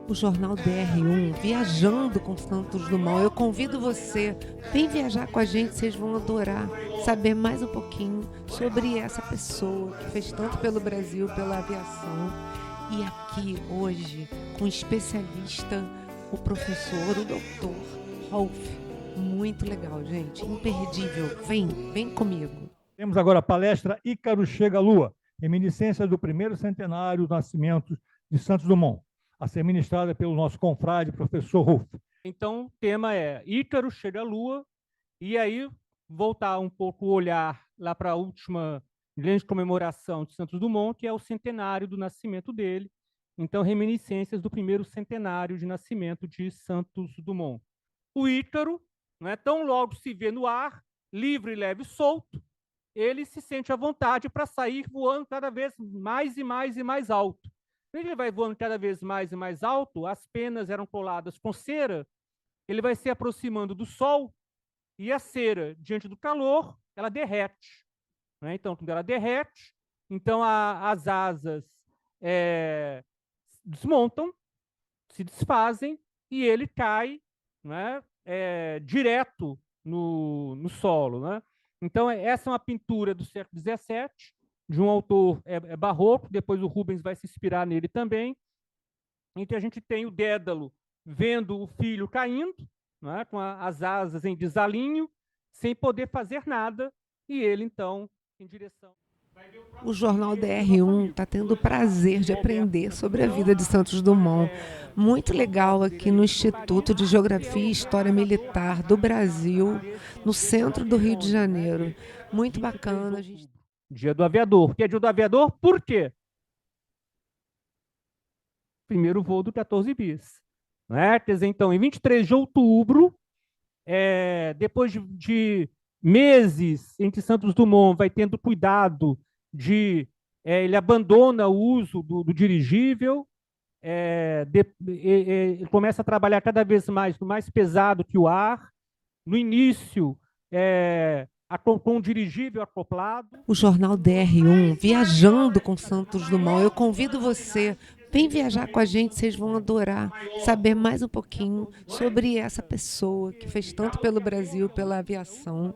O Jornal DR1, Viajando com Santos Dumont. Eu convido você, vem viajar com a gente, vocês vão adorar saber mais um pouquinho sobre essa pessoa que fez tanto pelo Brasil, pela aviação. E aqui hoje, com um especialista, o professor, o doutor Rolf. Muito legal, gente, imperdível. Vem comigo. Temos agora a palestra Ícaro Chega à Lua, reminiscências do primeiro centenário do nascimento de Santos Dumont, a ser ministrada pelo nosso confrade, professor Rolf. Então, o tema é Ícaro Chega à Lua, e aí voltar um pouco o olhar lá para a última grande comemoração de Santos Dumont, que é o centenário do nascimento dele. Então, reminiscências do primeiro centenário de nascimento de Santos Dumont. O Ícaro, não é, tão logo se vê no ar, livre, leve e solto, ele se sente à vontade para sair voando cada vez mais e mais e mais alto. Quando ele vai voando cada vez mais e mais alto, as penas eram coladas com cera, ele vai se aproximando do sol, e a cera, diante do calor, ela derrete. Né? Então, quando ela derrete, então as asas desmontam, se desfazem, e ele cai, né, direto no solo. Né? Então, essa é uma pintura do século XVII, de um autor barroco, depois o Rubens vai se inspirar nele também, em que a gente tem o Dédalo vendo o filho caindo, né, com as asas em desalinho, sem poder fazer nada, e ele, então, em direção... O Jornal DR1 está tendo o prazer de aprender sobre a vida de Santos Dumont. Muito legal aqui no Instituto de Geografia e História Militar do Brasil, no centro do Rio de Janeiro. Muito bacana. Dia do Aviador. Que é Dia do Aviador por quê? Primeiro voo do 14 bis. Né? Quer dizer, então, em 23 de outubro, depois de meses em que Santos Dumont vai tendo cuidado ele abandona o uso do dirigível, ele começa a trabalhar cada vez mais no mais pesado que o ar. No início, com o dirigível acoplado. O Jornal DR1, Viajando com Santos Dumont. Eu convido você, vem viajar com a gente, vocês vão adorar saber mais um pouquinho sobre essa pessoa que fez tanto pelo Brasil, pela aviação.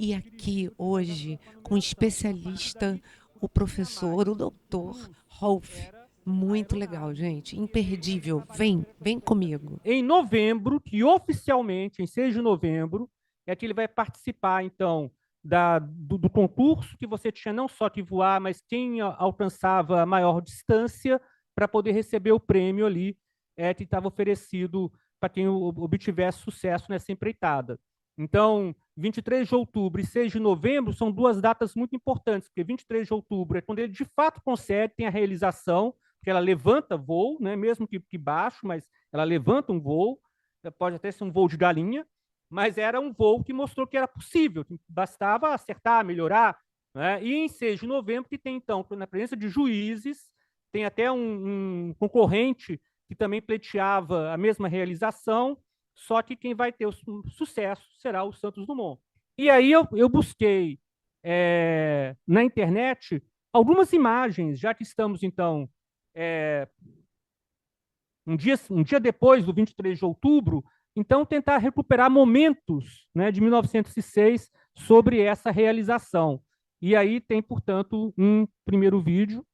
E aqui hoje, com um especialista, o professor, o doutor Rolf. Muito legal, gente, imperdível. Vem comigo. Em novembro, que oficialmente, em 6 de novembro, é que ele vai participar, então, do concurso, que você tinha não só que voar, mas quem alcançava a maior distância para poder receber o prêmio ali, que estava oferecido para quem obtivesse sucesso nessa empreitada. Então, 23 de outubro e 6 de novembro são duas datas muito importantes, porque 23 de outubro é quando ele de fato consegue, tem a realização, porque ela levanta voo, né, mesmo que baixo, mas ela levanta um voo, pode até ser um voo de galinha, mas era um voo que mostrou que era possível, que bastava acertar, melhorar. Né? E em 6 de novembro, que tem, então, na presença de juízes, tem até um concorrente que também pleiteava a mesma realização, só que quem vai ter o sucesso será o Santos Dumont. E aí eu busquei na internet algumas imagens, já que estamos, então, um dia depois do 23 de outubro, então tentar recuperar momentos, né, de 1906 sobre essa realização. E aí tem, portanto, um primeiro vídeo.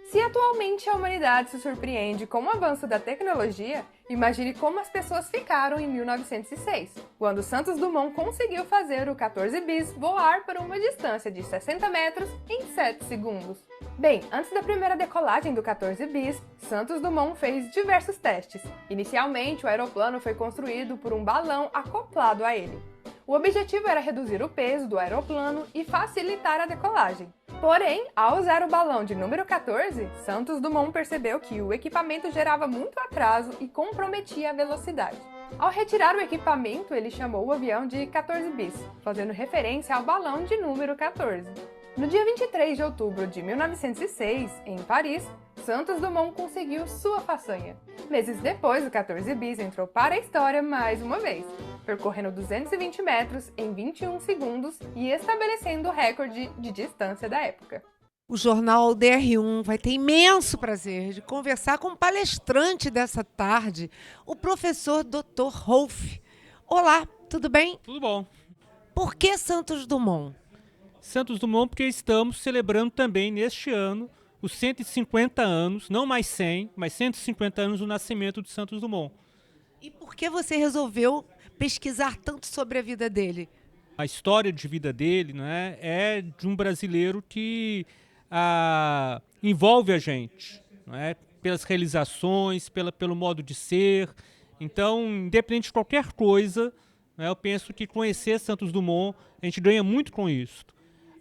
Se atualmente a humanidade se surpreende com o avanço da tecnologia, imagine como as pessoas ficaram em 1906, quando Santos Dumont conseguiu fazer o 14 bis voar por uma distância de 60 metros em 7 segundos. Bem, antes da primeira decolagem do 14 bis, Santos Dumont fez diversos testes. Inicialmente, o aeroplano foi construído por um balão acoplado a ele. O objetivo era reduzir o peso do aeroplano e facilitar a decolagem. Porém, ao usar o balão de número 14, Santos Dumont percebeu que o equipamento gerava muito atraso e comprometia a velocidade. Ao retirar o equipamento, ele chamou o avião de 14 bis, fazendo referência ao balão de número 14. No dia 23 de outubro de 1906, em Paris, Santos Dumont conseguiu sua façanha. Meses depois, o 14 bis entrou para a história mais uma vez, percorrendo 220 metros em 21 segundos e estabelecendo o recorde de distância da época. O jornal DR1 vai ter imenso prazer de conversar com o palestrante dessa tarde, o professor Dr. Rolf. Olá, tudo bem? Tudo bom. Por que Santos Dumont? Santos Dumont porque estamos celebrando também neste ano os 150 anos, não mais 100, mas 150 anos do nascimento de Santos Dumont. E por que você resolveu pesquisar tanto sobre a vida dele? A história de vida dele, né, é de um brasileiro que envolve a gente, né, pelas realizações, pelo modo de ser. Então, independente de qualquer coisa, né, eu penso que conhecer Santos Dumont, a gente ganha muito com isso.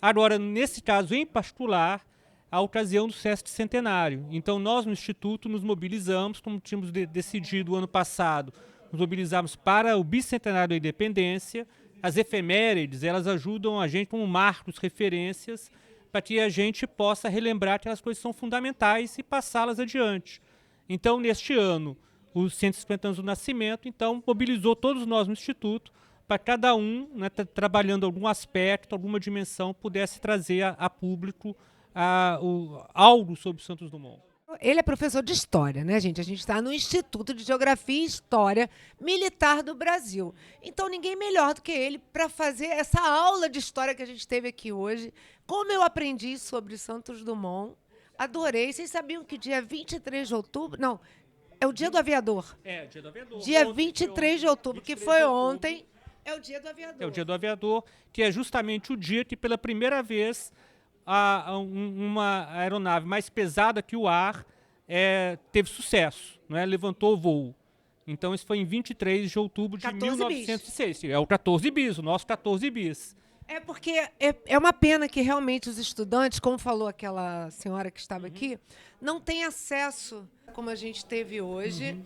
Agora, nesse caso em particular, a ocasião do sesquicentenário. Então, nós no Instituto nos mobilizamos, como tínhamos decidido ano passado, nos mobilizamos para o bicentenário da independência. As efemérides, elas ajudam a gente como marcos, referências, para que a gente possa relembrar que as coisas são fundamentais e passá-las adiante. Então, neste ano, os 150 anos do nascimento, então, mobilizou todos nós no Instituto para cada um, né, trabalhando algum aspecto, alguma dimensão, pudesse trazer a público algo sobre Santos Dumont. Ele é professor de História, né, gente? A gente está no Instituto de Geografia e História Militar do Brasil. Então, ninguém melhor do que ele para fazer essa aula de história que a gente teve aqui hoje. Como eu aprendi sobre Santos Dumont, adorei. Vocês sabiam que dia 23 de outubro... Não, é o dia do aviador. É, o dia do aviador. Dia 23 de outubro, que foi ontem, é o dia do aviador. É o dia do aviador, que é justamente o dia que, pela primeira vez, uma aeronave mais pesada que o ar teve sucesso, né? Levantou o voo. Então, isso foi em 23 de outubro de 1906. Bis. É o 14 bis, o nosso 14 bis. É porque é uma pena que realmente os estudantes, como falou aquela senhora que estava aqui, não têm acesso, como a gente teve hoje,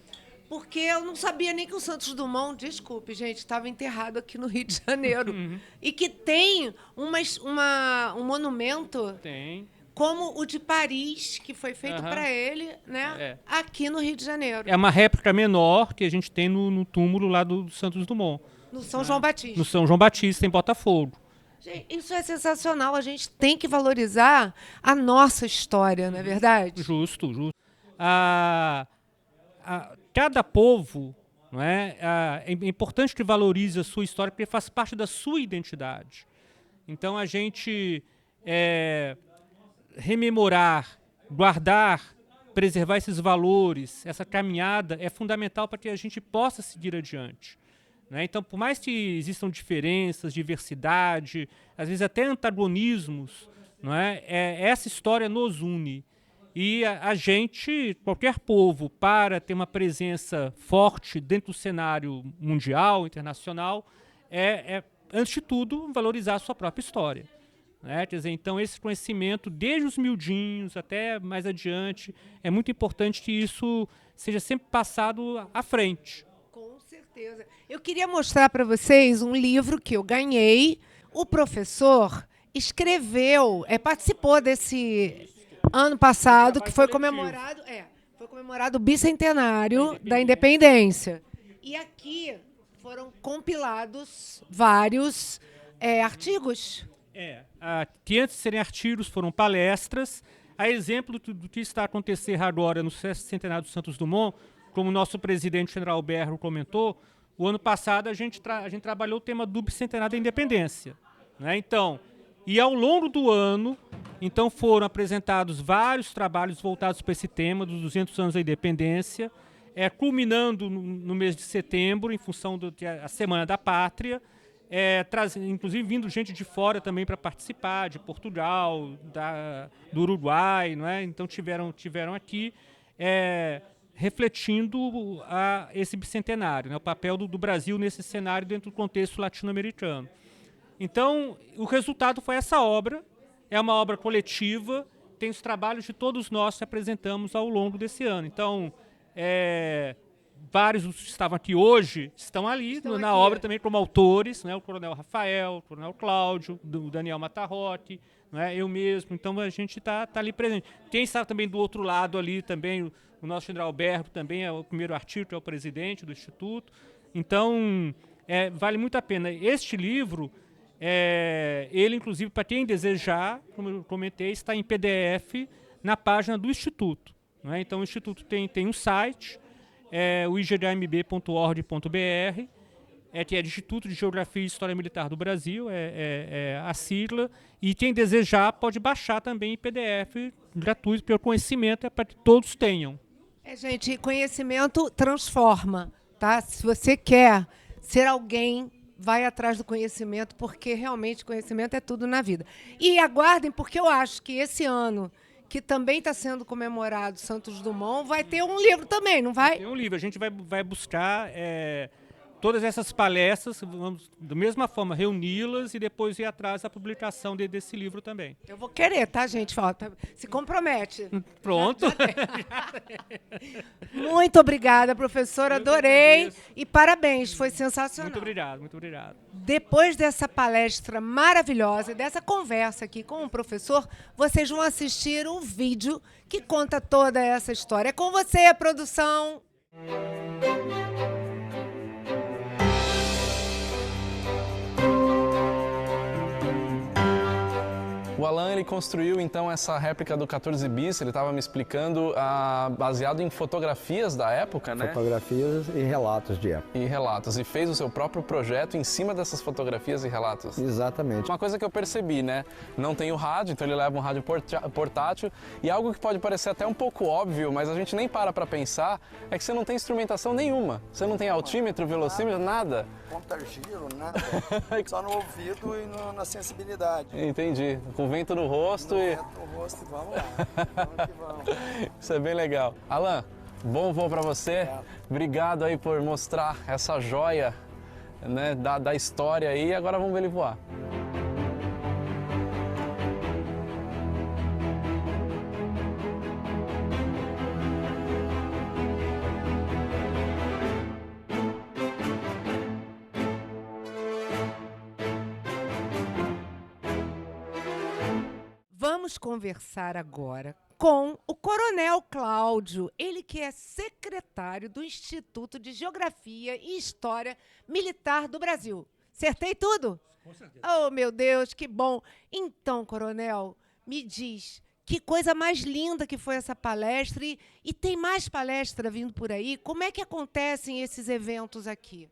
porque eu não sabia nem que o Santos Dumont, desculpe, gente, estava enterrado aqui no Rio de Janeiro. E que tem um monumento como o de Paris, que foi feito para ele, né, aqui no Rio de Janeiro. É uma réplica menor que a gente tem no túmulo lá do Santos Dumont. No São João Batista. No São João Batista, em Botafogo. Gente, isso é sensacional. A gente tem que valorizar a nossa história, não é verdade? Justo, justo. Cada povo, não é importante que valorize a sua história, porque faz parte da sua identidade. Então, a gente rememorar, guardar, preservar esses valores, essa caminhada é fundamental para que a gente possa seguir adiante. Né? Então, por mais que existam diferenças, diversidade, às vezes até antagonismos, não é? Essa história nos une. E a gente, qualquer povo, para ter uma presença forte dentro do cenário mundial, internacional, antes de tudo, valorizar a sua própria história. Né? Quer dizer, então, esse conhecimento, desde os miudinhos até mais adiante, é muito importante que isso seja sempre passado à frente. Com certeza. Eu queria mostrar para vocês um livro que eu ganhei. O professor escreveu, participou desse ano passado, que foi comemorado o bicentenário da independência. E aqui foram compilados vários artigos. Que antes de serem artigos foram palestras. A exemplo do que está a acontecer agora no centenário do Santos Dumont, como o nosso presidente general Berro comentou, o ano passado a gente trabalhou o tema do bicentenário da independência. Né? Então, e ao longo do ano, então foram apresentados vários trabalhos voltados para esse tema dos 200 anos da independência, culminando no mês de setembro, em função da Semana da Pátria, inclusive vindo gente de fora também para participar, de Portugal, do Uruguai, não é? Então tiveram aqui refletindo esse bicentenário, né? O papel do Brasil nesse cenário dentro do contexto latino-americano. Então, o resultado foi essa obra, é uma obra coletiva, tem os trabalhos de todos nós que apresentamos ao longo desse ano. Então, vários dos que estavam aqui hoje estão ali na obra também como autores, né? O Coronel Rafael, o Coronel Cláudio, o Daniel Matarroque, né? Eu mesmo. Então, a gente está ali presente. Quem está também do outro lado ali também, o nosso general Berro também é o primeiro artigo, é o presidente do Instituto. Então, vale muito a pena. Este livro Ele, inclusive, para quem desejar, como eu comentei, está em PDF na página do Instituto. Né? Então, o Instituto tem um site, o igmb.org.br, que é do Instituto de Geografia e História Militar do Brasil, a sigla, e quem desejar pode baixar também em PDF gratuito, porque o conhecimento é para que todos tenham. Gente, conhecimento transforma, tá? Se você quer ser alguém, vai atrás do conhecimento, porque realmente conhecimento é tudo na vida. E aguardem, porque eu acho que esse ano, que também está sendo comemorado Santos Dumont, vai ter um livro também, não vai? Tem um livro, a gente vai buscar todas essas palestras, vamos, da mesma forma, reuni-las e depois ir atrás da publicação desse livro também. Eu vou querer, tá, gente? Falta. Se compromete. Pronto. Muito obrigada, professora. Adorei. E parabéns, foi sensacional. Muito obrigado, muito obrigado. Depois dessa palestra maravilhosa, dessa conversa aqui com o professor, vocês vão assistir um vídeo que conta toda essa história. É com você, produção. O Alan, ele construiu então essa réplica do 14 bis, ele estava me explicando, baseado em fotografias da época, né? Fotografias e relatos de época. E relatos, e fez o seu próprio projeto em cima dessas fotografias e relatos. Exatamente. Uma coisa que eu percebi, né? Não tem o rádio, então ele leva um rádio portátil, e algo que pode parecer até um pouco óbvio, mas a gente nem para pensar, é que você não tem instrumentação nenhuma. Você não tem altímetro, velocímetro, nada. Contar giro, nada. Só no ouvido e na sensibilidade. Entendi. Com vento no rosto e... Vento no rosto e vamos lá. Vamos que vamos. Isso é bem legal. Alan, bom voo para você. Obrigado aí por mostrar essa joia, né, da história aí. Agora vamos ver ele voar. Vamos conversar agora com o Coronel Cláudio, ele que é secretário do Instituto de Geografia e História Militar do Brasil. Acertei tudo? Com certeza. Oh, meu Deus, que bom. Então, Coronel, me diz, que coisa mais linda que foi essa palestra e tem mais palestra vindo por aí? Como é que acontecem esses eventos aqui?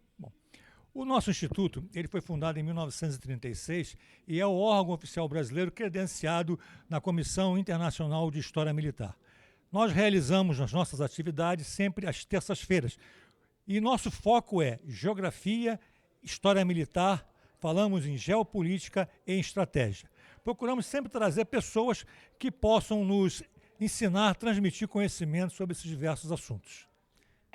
O nosso instituto ele foi fundado em 1936 e é o órgão oficial brasileiro credenciado na Comissão Internacional de História Militar. Nós realizamos as nossas atividades sempre às terças-feiras. E nosso foco é geografia, história militar, falamos em geopolítica e em estratégia. Procuramos sempre trazer pessoas que possam nos ensinar, transmitir conhecimento sobre esses diversos assuntos.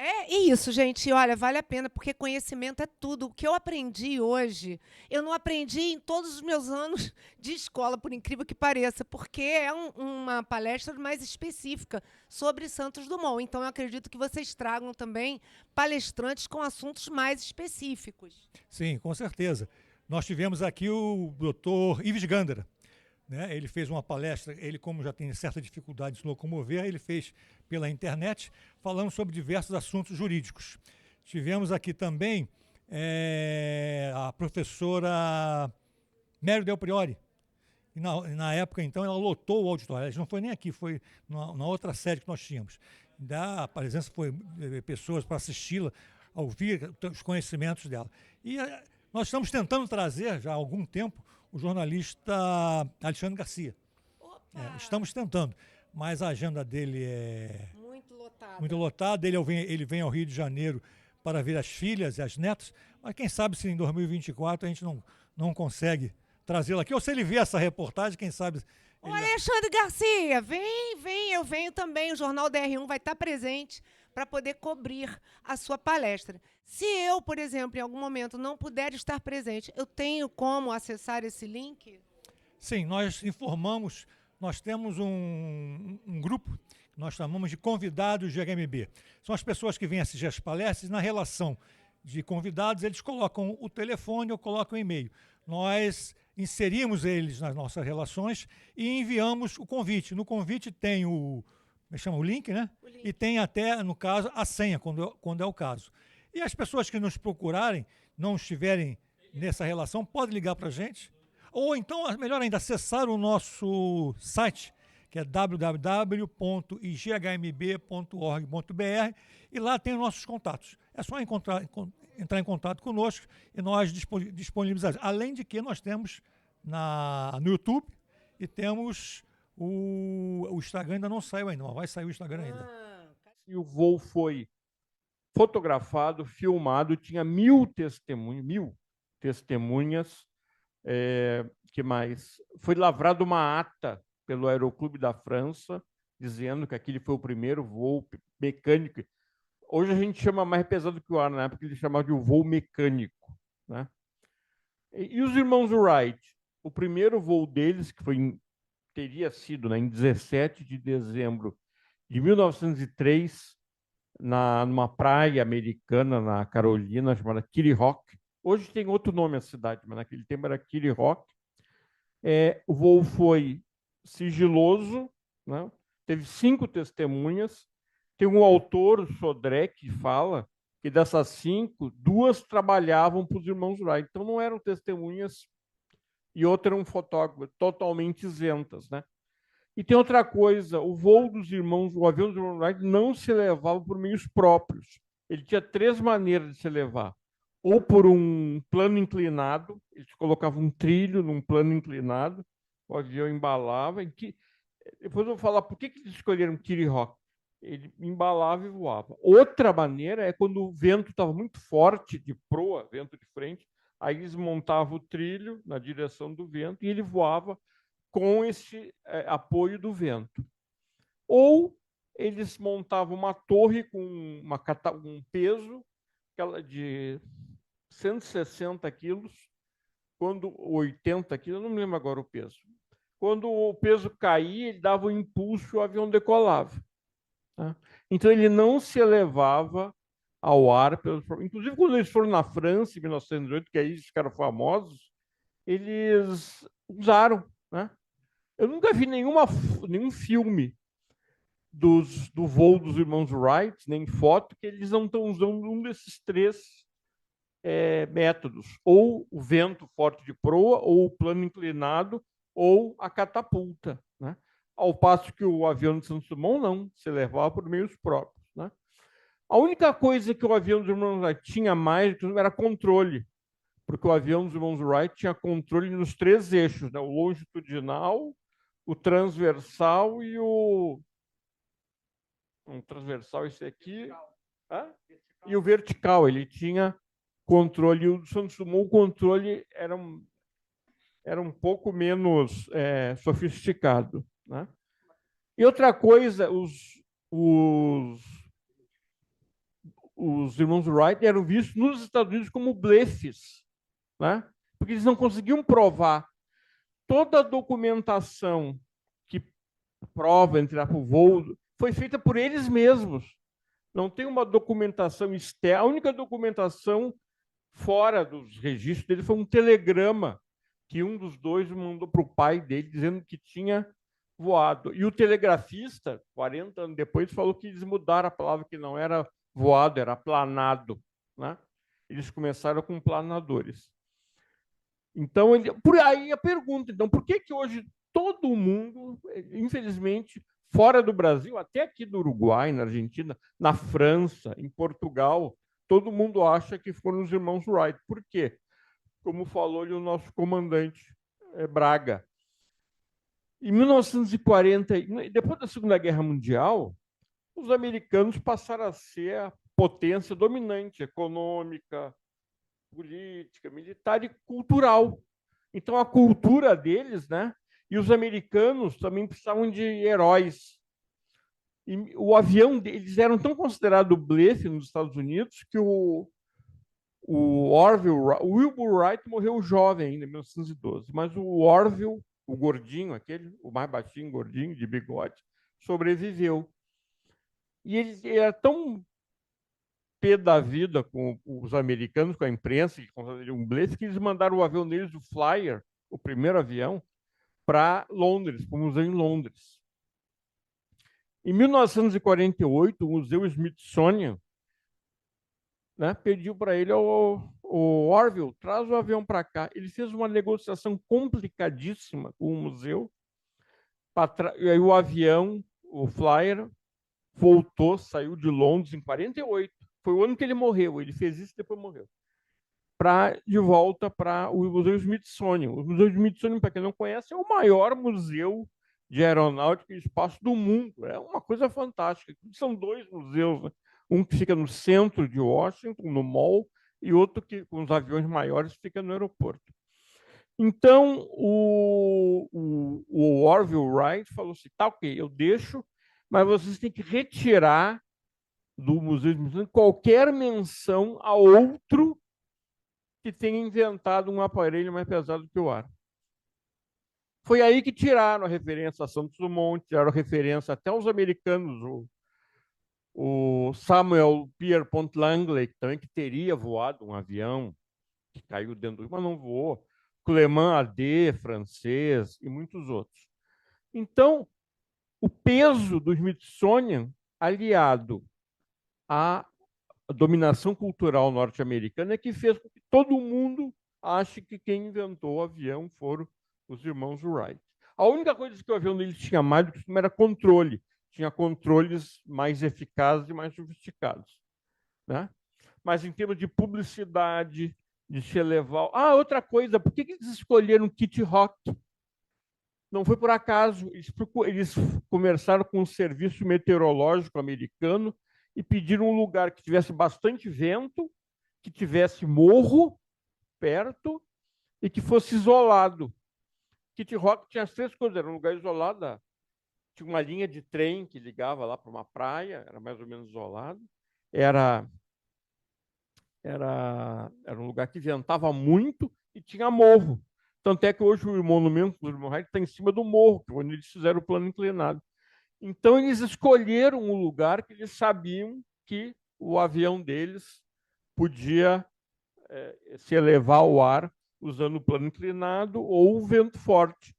É isso, gente. Olha, vale a pena, porque conhecimento é tudo. O que eu aprendi hoje, eu não aprendi em todos os meus anos de escola, por incrível que pareça, porque é uma palestra mais específica sobre Santos Dumont. Então, eu acredito que vocês tragam também palestrantes com assuntos mais específicos. Sim, com certeza. Nós tivemos aqui o Dr. Ives Gandara. Né? Ele fez uma palestra, ele como já tem certa dificuldade de se locomover, ele fez pela internet, falando sobre diversos assuntos jurídicos. Tivemos aqui também a professora Mério Del Priori. E na época, então, ela lotou o auditório. Ela não foi nem aqui, foi na outra sede que nós tínhamos. A presença foi pessoas para assisti-la, a ouvir os conhecimentos dela. E nós estamos tentando trazer, já há algum tempo, o jornalista Alexandre Garcia. Estamos tentando, mas a agenda dele é muito lotada. Ele vem ao Rio de Janeiro para ver as filhas e as netas, mas quem sabe se em 2024 a gente não consegue trazê-lo aqui, ou se ele vê essa reportagem, quem sabe... Alexandre Garcia, vem, eu venho também, o Jornal DR1 vai estar presente para poder cobrir a sua palestra. Se eu, por exemplo, em algum momento não puder estar presente, eu tenho como acessar esse link? Sim, nós informamos, nós temos um grupo que nós chamamos de convidados de HMB. São as pessoas que vêm assistir as palestras, na relação de convidados, eles colocam o telefone ou colocam o e-mail. Nós inserimos eles nas nossas relações e enviamos o convite. No convite tem o link, né? O link. E tem até, no caso, a senha, quando é o caso. E as pessoas que nos procurarem, não estiverem nessa relação, pode ligar para a gente. Ou então, melhor ainda, acessar o nosso site, que é www.ighmb.org.br, e lá tem os nossos contatos. É só entrar em contato conosco e nós disponibilizamos. Além de que nós temos no YouTube e temos o Instagram, ainda não saiu ainda, mas vai sair o Instagram ainda. E o voo foi fotografado, filmado, tinha 1.000 testemunhas. Que mais? Foi lavrada uma ata pelo Aeroclube da França, dizendo que aquele foi o primeiro voo mecânico. Hoje a gente chama mais pesado que o ar, na época eles chamavam de voo mecânico, né? E os irmãos Wright, o primeiro voo deles, que teria sido, né, em 17 de dezembro de 1903, numa praia americana, na Carolina, chamada Kitty Hawk. Hoje tem outro nome a cidade, mas naquele tempo era Kitty Hawk. O voo foi sigiloso, né? Teve 5 testemunhas. Tem um autor, o Sodré, que fala que dessas 5, 2 trabalhavam para os irmãos Wright. Então não eram testemunhas e outra eram fotógrafas totalmente isentas, né? E tem outra coisa, o avião dos irmãos Wright não se levava por meios próprios. Ele tinha 3 maneiras de se levar. Ou por um plano inclinado, eles colocavam um trilho num plano inclinado, o avião embalava. Depois eu vou falar por que eles escolheram Kitty Hawk. Ele embalava e voava. Outra maneira é quando o vento estava muito forte, de proa, vento de frente, aí eles montavam o trilho na direção do vento e ele voava com esse apoio do vento. Ou eles montavam uma torre com um peso de 160 quilos, 80 quilos, não me lembro agora o peso. Quando o peso caía, ele dava um impulso e o avião decolava. Tá? Então, ele não se elevava ao ar. Inclusive, quando eles foram na França, em 1908, que aí eles ficaram famosos, eles usaram. Né? Eu nunca vi nenhum filme do voo dos irmãos Wright, nem foto, que eles não estão usando um desses 3 métodos. Ou o vento forte de proa, ou o plano inclinado, ou a catapulta. Né? Ao passo que o avião de Santos Dumont não, se levava por meios próprios. Né? A única coisa que o avião dos irmãos Wright tinha mais era controle, porque o avião dos irmãos Wright tinha controle nos 3 eixos, né? O longitudinal, o transversal e o... transversal, esse aqui, e o vertical. Ele tinha controle. O Santos Dumont, o controle era um pouco menos sofisticado. Né? E outra coisa, os irmãos Wright eram vistos nos Estados Unidos como blefes, né? Porque eles não conseguiam provar. Toda a documentação que prova entrar o voo foi feita por eles mesmos. Não tem uma documentação externa. A única documentação fora dos registros dele foi um telegrama que um dos 2 mandou para o pai dele, dizendo que tinha voado. E o telegrafista, 40 anos depois, falou que eles mudaram a palavra, que não era voado, era planado. Né? Eles começaram com planadores. Então, por aí a pergunta, então, por que hoje todo mundo, infelizmente, fora do Brasil, até aqui do Uruguai, na Argentina, na França, em Portugal, todo mundo acha que foram os irmãos Wright. Por quê? Como falou o nosso comandante Braga. Em 1940, depois da Segunda Guerra Mundial, os americanos passaram a ser a potência dominante econômica, política, militar e cultural. Então, a cultura deles, né? E os americanos também precisavam de heróis. E o avião deles eram tão considerado blefe nos Estados Unidos que o Wilbur Wright morreu jovem ainda, em 1912. Mas o Orville, o gordinho, o mais baixinho, gordinho, de bigode, sobreviveu. E ele era tão pé da vida com os americanos, com a imprensa, que consideraram um blefe, que eles mandaram o avião deles, o Flyer, o primeiro avião, para Londres, para o museu em Londres. Em 1948, o Museu Smithsonian, né, pediu para ele o Orville, traz o avião para cá. Ele fez uma negociação complicadíssima com o museu. E aí o avião, o Flyer, voltou, saiu de Londres em 48. Foi o ano que ele morreu. Ele fez isso e depois morreu. De volta para o Museu Smithsonian. O Museu Smithsonian, para quem não conhece, é o maior museu de aeronáutica e espaço do mundo. É uma coisa fantástica. São 2 museus, né? Um que fica no centro de Washington, no Mall, e outro que, com os aviões maiores, fica no aeroporto. Então, o Orville Wright falou assim, tá ok, eu deixo, mas vocês têm que retirar do Museu Smithsonian qualquer menção a outro que tenha inventado um aparelho mais pesado que o ar. Foi aí que tiraram a referência a Santos Dumont, tiraram a referência até os americanos, o Samuel Pierpont Langley, também que teria voado um avião, que caiu dentro do... mas não voou. Clément Adet, francês, e muitos outros. Então, o peso do Smithsonian, aliado à dominação cultural norte-americana, é que fez com que todo mundo ache que quem inventou o avião foram os irmãos Wright. A única coisa que o avião deles tinha mais do que isso era controle. Tinha controles mais eficazes e mais sofisticados, né? Mas em termos de publicidade, de se elevar... outra coisa, por que eles escolheram Kitty Hawk? Não foi por acaso. Eles conversaram com o Serviço Meteorológico americano e pediram um lugar que tivesse bastante vento, que tivesse morro perto e que fosse isolado. Kitty Hawk tinha as 3 coisas, era um lugar isolado, tinha uma linha de trem que ligava lá para uma praia, era mais ou menos isolado, era um lugar que ventava muito e tinha morro. Tanto é que hoje o monumento do irmão Wright está em cima do morro, que é onde eles fizeram o plano inclinado. Então, eles escolheram um lugar que eles sabiam que o avião deles podia se elevar ao ar usando o plano inclinado ou o vento forte.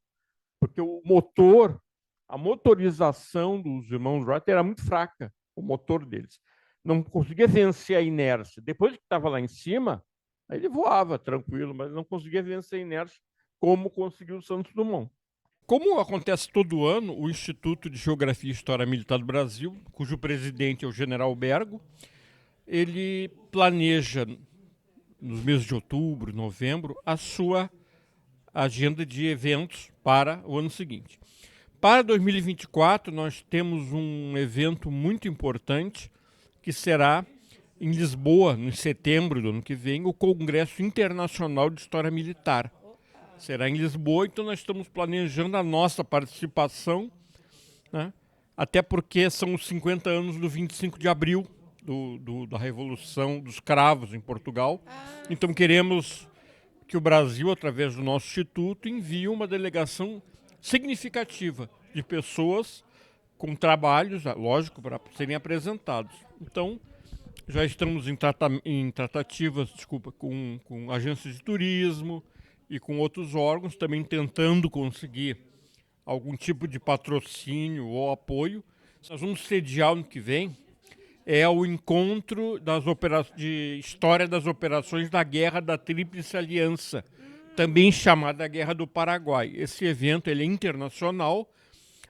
Porque o motor, a motorização dos irmãos Wright era muito fraca, o motor deles. Não conseguia vencer a inércia. Depois que estava lá em cima, aí ele voava tranquilo, mas não conseguia vencer a inércia como conseguiu o Santos Dumont. Como acontece todo ano, o Instituto de Geografia e História Militar do Brasil, cujo presidente é o General Bergo, ele planeja, nos meses de outubro, novembro, a sua agenda de eventos para o ano seguinte. Para 2024, nós temos um evento muito importante, que será em Lisboa, em setembro do ano que vem, o Congresso Internacional de História Militar. Será em Lisboa, então nós estamos planejando a nossa participação, né? Até porque são os 50 anos do 25 de abril, da Revolução dos Cravos em Portugal. Então queremos que o Brasil, através do nosso instituto, envie uma delegação significativa de pessoas com trabalhos, lógico, para serem apresentados. Então, já estamos em tratativas, com agências de turismo e com outros órgãos, também tentando conseguir algum tipo de patrocínio ou apoio. Nós vamos sediar ano que vem o encontro de história das operações da Guerra da Tríplice Aliança, também chamada Guerra do Paraguai. Esse evento ele é internacional,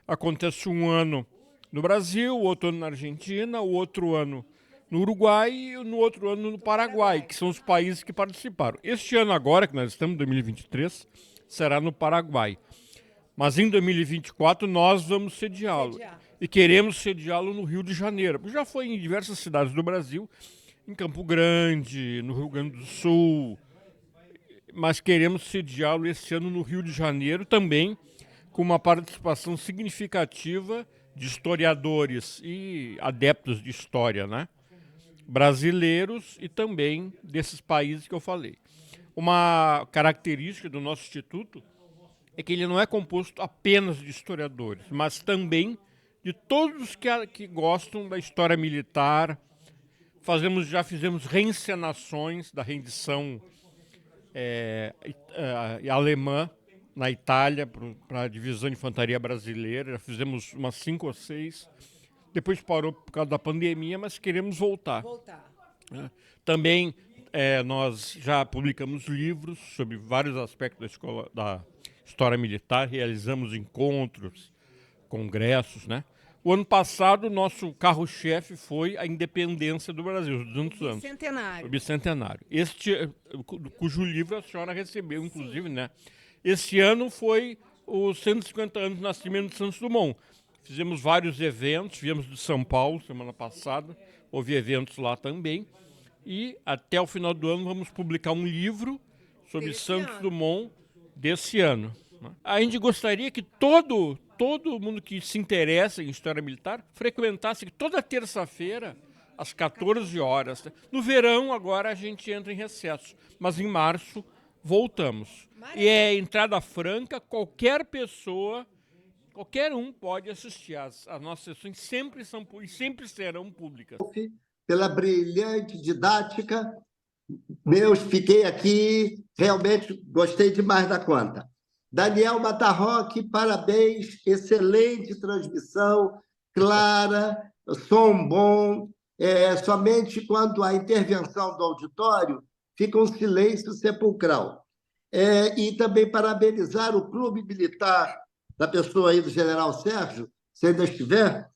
acontece um ano no Brasil, o outro ano na Argentina, o outro ano no Uruguai e no outro ano no Paraguai, que são os países que participaram. Este ano agora, que nós estamos em 2023, será no Paraguai. Mas em 2024 nós vamos sediá-lo. E queremos sediá-lo no Rio de Janeiro. Já foi em diversas cidades do Brasil, em Campo Grande, no Rio Grande do Sul, mas queremos sediá-lo esse ano no Rio de Janeiro também, com uma participação significativa de historiadores e adeptos de história, né? Brasileiros e também desses países que eu falei. Uma característica do nosso instituto é que ele não é composto apenas de historiadores, mas também de todos que gostam da história militar. Já fizemos reencenações da rendição alemã na Itália para a Divisão de Infantaria Brasileira. Já fizemos umas 5 ou 6. Depois parou por causa da pandemia, mas queremos voltar. Também nós já publicamos livros sobre vários aspectos da história militar, realizamos encontros, congressos, né? O ano passado, o nosso carro-chefe foi a independência do Brasil, os 200 anos. Bicentenário. O bicentenário. Cujo livro a senhora recebeu, inclusive, né? Esse ano foi os 150 anos do nascimento de Santos Dumont. Fizemos vários eventos, viemos de São Paulo semana passada, houve eventos lá também. E até o final do ano vamos publicar um livro sobre Santos Dumont desse ano. A gente gostaria que todo mundo que se interessa em história militar frequentasse toda terça-feira, às 14 horas. No verão, agora a gente entra em recesso, mas em março voltamos. E é entrada franca, qualquer pessoa, qualquer um pode assistir. As nossas sessões sempre são e sempre serão públicas. Pela brilhante didática, fiquei aqui, realmente gostei demais da conta. Daniel Matarroque, parabéns, excelente transmissão, clara, som bom. Somente quando a intervenção do auditório fica um silêncio sepulcral. E também parabenizar o Clube Militar, da pessoa aí do General Sérgio, se ainda estiver,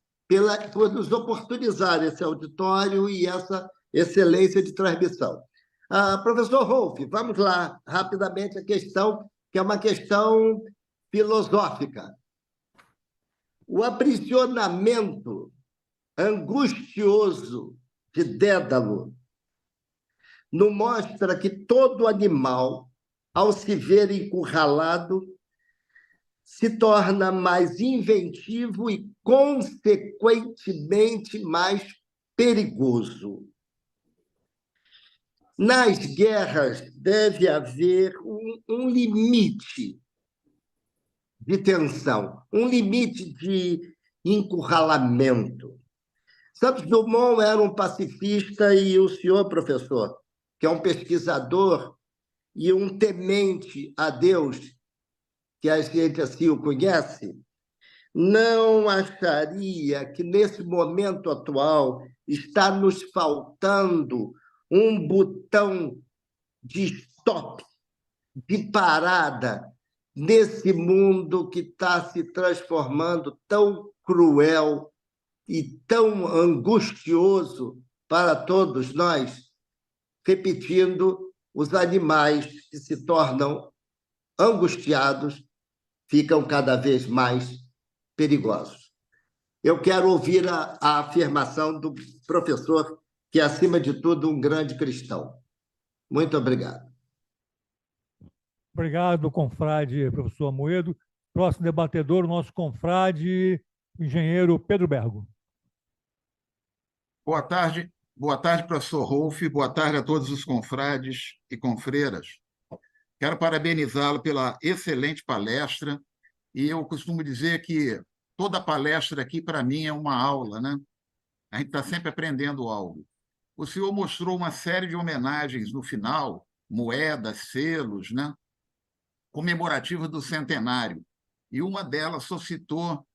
por nos oportunizar esse auditório e essa excelência de transmissão. Professor Rolf, vamos lá, rapidamente, a questão, que é uma questão filosófica. O aprisionamento angustioso de Dédalo nos mostra que todo animal, ao se ver encurralado, se torna mais inventivo e, consequentemente, mais perigoso. Nas guerras deve haver um limite de tensão, um limite de encurralamento. Santos Dumont era um pacifista e o senhor, professor, que é um pesquisador e um temente a Deus, que a gente assim o conhece, não acharia que, nesse momento atual, está nos faltando um botão de stop, de parada, nesse mundo que está se transformando tão cruel e tão angustioso para todos nós, repetindo, os animais que se tornam angustiados ficam cada vez mais perigosos. Eu quero ouvir a afirmação do professor, que é, acima de tudo, um grande cristão. Muito obrigado. Obrigado, confrade professor Amoedo. Próximo debatedor, o nosso confrade, engenheiro Pedro Bergo. Boa tarde, professor Rolf. Boa tarde a todos os confrades e confreiras. Quero parabenizá-lo pela excelente palestra, e eu costumo dizer que toda palestra aqui, para mim, é uma aula, né? A gente está sempre aprendendo algo. O senhor mostrou uma série de homenagens no final, moedas, selos, né? Comemorativas do centenário, e uma delas suscitou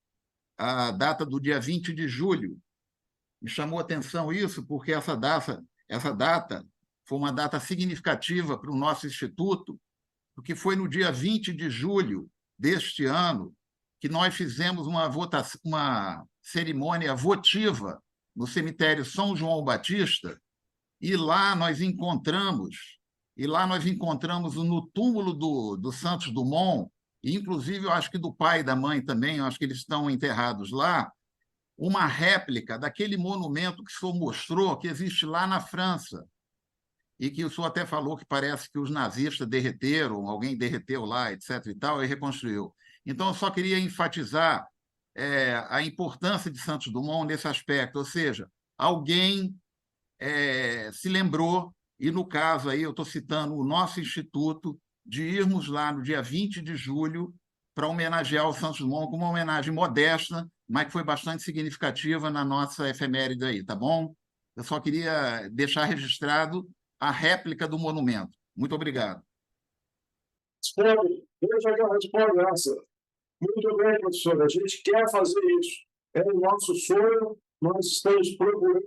a data do dia 20 de julho. Me chamou a atenção isso, porque essa data foi uma data significativa para o nosso Instituto, porque foi no dia 20 de julho deste ano que nós fizemos uma cerimônia votiva no cemitério São João Batista, e lá nós encontramos no túmulo do Santos Dumont, e inclusive eu acho que do pai e da mãe também, eu acho que eles estão enterrados lá, uma réplica daquele monumento que o senhor mostrou, que existe lá na França, e que o senhor até falou que parece que os nazistas derreteram, alguém derreteu lá, etc. e tal, e reconstruiu. Então, eu só queria enfatizar a importância de Santos Dumont nesse aspecto, ou seja, alguém se lembrou, e no caso aí eu estou citando o nosso Instituto, de irmos lá no dia 20 de julho para homenagear o Santos Dumont com uma homenagem modesta, mas que foi bastante significativa na nossa efeméride aí, tá bom? Eu só queria deixar registrado a réplica do monumento. Muito obrigado. Responde essa. Muito bem, professor. A gente quer fazer isso. É o nosso sonho. Nós estamos procurando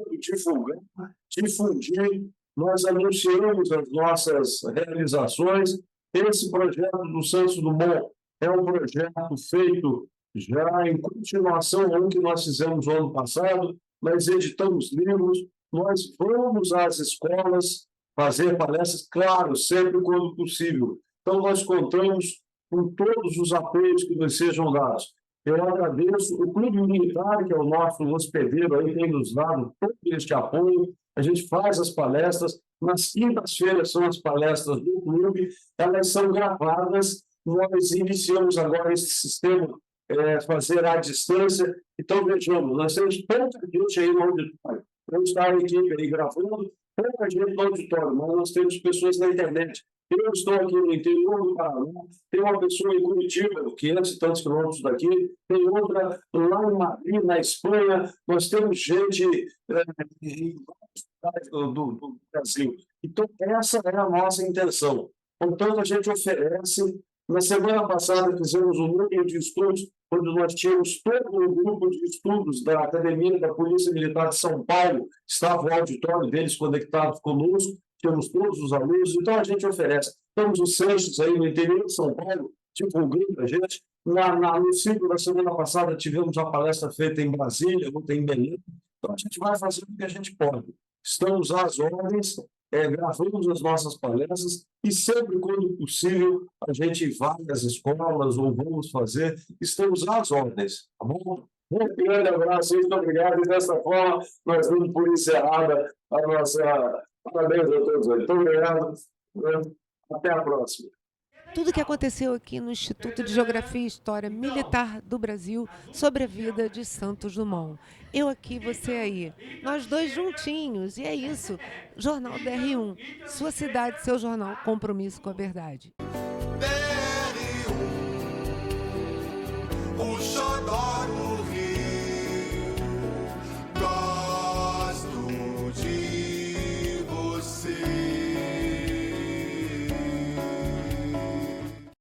difundir nós anunciamos as nossas realizações. Esse projeto do Santos Dumont é um projeto feito já em continuação ao que nós fizemos no ano passado. Nós editamos livros, nós vamos às escolas fazer palestras, claro, sempre quando possível. Então, nós contamos com todos os apoios que nos sejam dados. Eu agradeço o Clube Militar, que é o nosso hospedeiro, aí tem nos dado todo este apoio. A gente faz as palestras, nas quintas-feiras são as palestras do clube, elas são gravadas, nós iniciamos agora esse sistema, fazer à distância. Então, vejamos, nós temos pouca gente aí no auditório, vamos estar a equipe aí gravando, pouca gente no auditório, mas nós temos pessoas na internet. Eu estou aqui no interior do Paraná, tem uma pessoa em Curitiba, 500 e tantos quilômetros daqui, tem outra lá em Madrid, na Espanha, nós temos gente em várias cidades do Brasil. Então, essa é a nossa intenção. Portanto, a gente oferece. Na semana passada, fizemos um núcleo de estudos, onde nós tínhamos todo um grupo de estudos da Academia da Polícia Militar de São Paulo, estava o auditório deles conectado conosco, temos todos os alunos, então a gente oferece. Temos os centros aí no interior de São Paulo, divulgando a gente. No ciclo da semana passada, tivemos a palestra feita em Brasília, outra em Belém. Então a gente vai fazer o que a gente pode. Estamos às ordens, gravamos as nossas palestras e sempre quando possível a gente vai às escolas ou vamos fazer, estamos às ordens, tá bom? Um grande abraço, muito obrigado, e dessa forma nós damos por encerrada a nossa... Parabéns a todos, muito obrigado, até a próxima. Tudo que aconteceu aqui no Instituto de Geografia e História Militar do Brasil sobre a vida de Santos Dumont. Eu aqui, você aí. Nós dois juntinhos. E é isso. Jornal DR1. Sua cidade, seu jornal. Compromisso com a verdade.